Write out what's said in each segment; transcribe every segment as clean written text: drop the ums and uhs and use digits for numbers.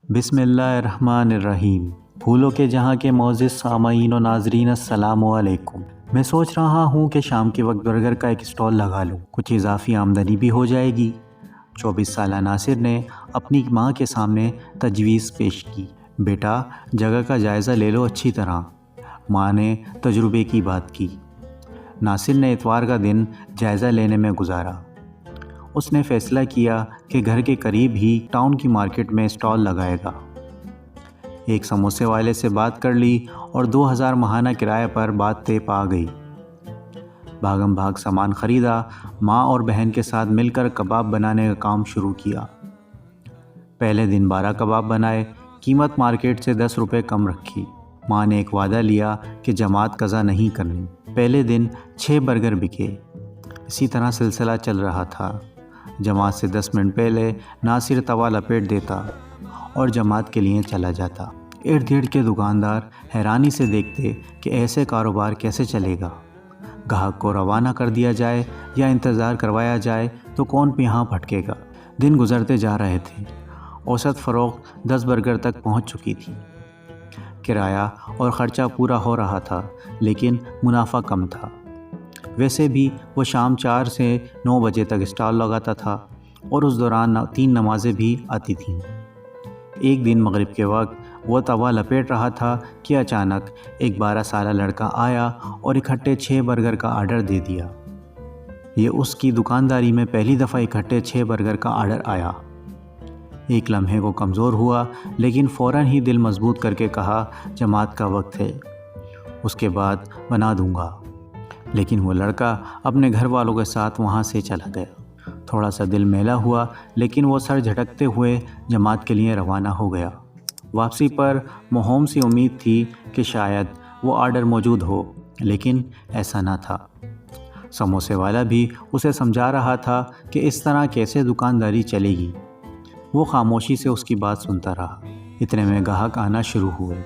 بسم اللہ الرحمن الرحیم۔ پھولوں کے جہاں کے معزز سامعین و ناظرین السلام علیکم۔ میں سوچ رہا ہوں کہ شام کے وقت برگر کا ایک اسٹال لگا لوں، کچھ اضافی آمدنی بھی ہو جائے گی۔ 24 سالہ ناصر نے اپنی ماں کے سامنے تجویز پیش کی، بیٹا جگہ کا جائزہ لے لو اچھی طرح۔ ماں نے تجربے کی بات کی۔ ناصر نے اتوار کا دن جائزہ لینے میں گزارا۔ اس نے فیصلہ کیا کہ گھر کے قریب ہی ٹاؤن کی مارکیٹ میں اسٹال لگائے گا۔ ایک سموسے والے سے بات کر لی اور 2000 ماہانہ کرایہ پر بات طے پا گئی۔ بھاگم بھاگ سامان خریدا، ماں اور بہن کے ساتھ مل کر کباب بنانے کا کام شروع کیا۔ پہلے دن 12 کباب بنائے، قیمت مارکیٹ سے 10 روپے کم رکھی۔ ماں نے ایک وعدہ لیا کہ جماعت قضا نہیں کرنی۔ پہلے دن 6 برگر بکے۔ اسی طرح سلسلہ چل رہا تھا۔ جماعت سے 10 منٹ پہلے ناصر توا لپیٹ دیتا اور جماعت کے لیے چلا جاتا۔ ارد گرد کے دکاندار حیرانی سے دیکھتے کہ ایسے کاروبار کیسے چلے گا۔ گاہک کو روانہ کر دیا جائے یا انتظار کروایا جائے تو کون یہاں بھٹکے گا۔ دن گزرتے جا رہے تھے۔ اوسط فروخت 10 برگر تک پہنچ چکی تھی۔ کرایہ اور خرچہ پورا ہو رہا تھا، لیکن منافع کم تھا۔ ویسے بھی وہ شام 4 سے 9 بجے تک اسٹال لگاتا تھا اور اس دوران 3 نمازیں بھی آتی تھیں۔ ایک دن مغرب کے وقت وہ توا لپیٹ رہا تھا کہ اچانک ایک 12 سالہ لڑکا آیا اور اکٹھے 6 برگر کا آرڈر دے دیا۔ یہ اس کی دکانداری میں پہلی دفعہ اکٹھے 6 برگر کا آرڈر آیا۔ ایک لمحے کو کمزور ہوا، لیکن فوراً ہی دل مضبوط کر کے کہا، جماعت کا وقت ہے، اس کے بعد بنا دوں گا۔ لیکن وہ لڑکا اپنے گھر والوں کے ساتھ وہاں سے چلا گیا۔ تھوڑا سا دل میلا ہوا، لیکن وہ سر جھٹکتے ہوئے جماعت کے لیے روانہ ہو گیا۔ واپسی پر موہوم سی امید تھی کہ شاید وہ آرڈر موجود ہو، لیکن ایسا نہ تھا۔ سموسے والا بھی اسے سمجھا رہا تھا کہ اس طرح کیسے دکانداری چلے گی۔ وہ خاموشی سے اس کی بات سنتا رہا۔ اتنے میں گاہک آنا شروع ہوئے۔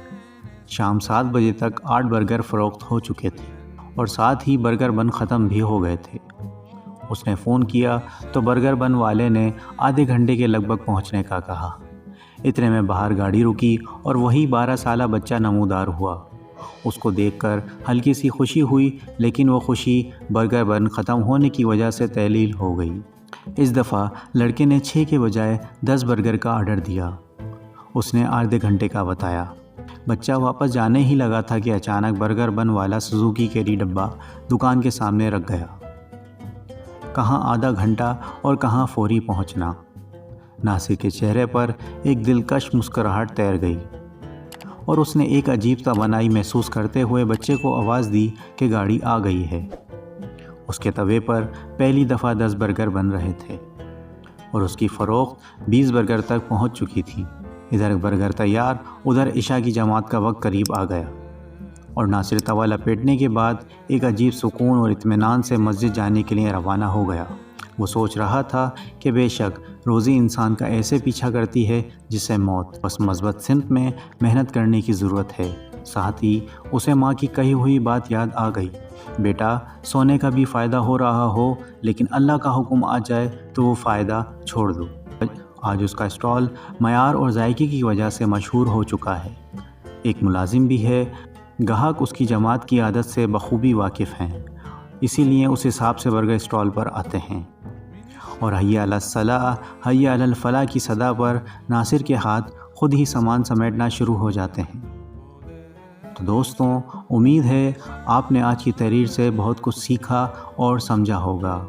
شام 7 بجے تک 8 برگر فروخت ہو چکے تھے اور ساتھ ہی برگر بن ختم بھی ہو گئے تھے۔ اس نے فون کیا تو برگر بن والے نے آدھے گھنٹے کے لگ بھگ پہنچنے کا کہا۔ اتنے میں باہر گاڑی رکی اور وہی 12 سالہ بچہ نمودار ہوا۔ اس کو دیکھ کر ہلکی سی خوشی ہوئی، لیکن وہ خوشی برگر بن ختم ہونے کی وجہ سے تحلیل ہو گئی۔ اس دفعہ لڑکے نے 6 کے بجائے 10 برگر کا آرڈر دیا۔ اس نے آدھے گھنٹے کا بتایا۔ بچہ واپس جانے ہی لگا تھا کہ اچانک برگر بن والا سوزوکی کیری ڈبہ دکان کے سامنے رکھ گیا۔ کہاں آدھا گھنٹہ اور کہاں فوری پہنچنا۔ ناصر کے چہرے پر ایک دلکش مسکراہٹ تیر گئی اور اس نے ایک عجیب توانائی محسوس کرتے ہوئے بچے کو آواز دی کہ گاڑی آ گئی ہے۔ اس کے توے پر پہلی دفعہ 10 برگر بن رہے تھے اور اس کی فروخت 20 برگر تک پہنچ چکی تھی۔ ادھر برگر تیار، ادھر عشاء کی جماعت کا وقت قریب آ گیا اور ناصر توا لپیٹنے کے بعد ایک عجیب سکون اور اطمینان سے مسجد جانے کے لیے روانہ ہو گیا۔ وہ سوچ رہا تھا کہ بے شک روزی انسان کا ایسے پیچھا کرتی ہے جسے موت، بس مثبت سمت میں محنت کرنے کی ضرورت ہے۔ ساتھ ہی اسے ماں کی کہی ہوئی بات یاد آ گئی، بیٹا سونے کا بھی فائدہ ہو رہا ہو، لیکن اللہ کا حکم آ جائے تو وہ فائدہ چھوڑ دو۔ آج اس کا اسٹال معیار اور ذائقے کی وجہ سے مشہور ہو چکا ہے۔ ایک ملازم بھی ہے، گاہک اس کی جماعت کی عادت سے بخوبی واقف ہیں، اسی لیے اس حساب سے برگر اسٹال پر آتے ہیں۔ اور حی علی الصلاۃ، حی علی الفلاح کی صدا پر ناصر کے ہاتھ خود ہی سامان سمیٹنا شروع ہو جاتے ہیں۔ تو دوستوں، امید ہے آپ نے آج کی تحریر سے بہت کچھ سیکھا اور سمجھا ہوگا۔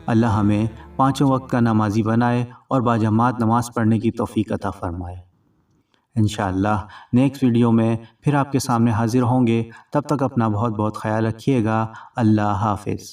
اللہ ہمیں 5 وقت کا نمازی بنائے اور باجماعت نماز پڑھنے کی توفیق عطا فرمائے۔ انشاءاللہ نیکسٹ ویڈیو میں پھر آپ کے سامنے حاضر ہوں گے۔ تب تک اپنا بہت بہت خیال رکھیے گا۔ اللہ حافظ۔